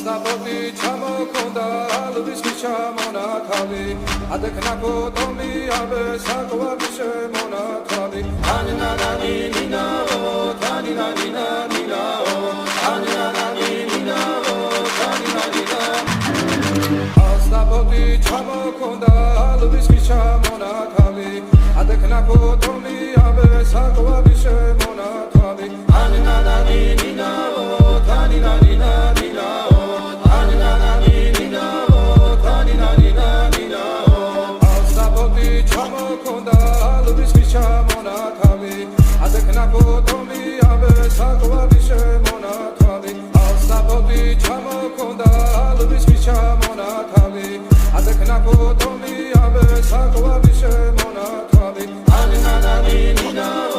ასნაფოთი ჩამოქონდა ალვის ჩამონათავი ადექნა ფოტომი აბე საკვარი შემონათავი ანანანი ნინაო თანინანი ნინაო ანანანი ნინაო თანინანი ასნაფოთი ჩამოქონდა ალვის ჩამონათავი ადექნა ფოტომი აბე საკვარი შემონათავი ანანანი ნინაო თანინანი ნინაო ანანანი ნინაო თანინანი ნინაო ასნაფოთი ჩამოქონდა ალვის ჩამონათავი ადექნა ფოტომი აბე საკვარი შემონათავი ასნაფოთი ჩამოქონდა ალვის ჩამონათავი ადექნა ფოტომი აბე საკვარი შემონათავი ანანანი ნინაო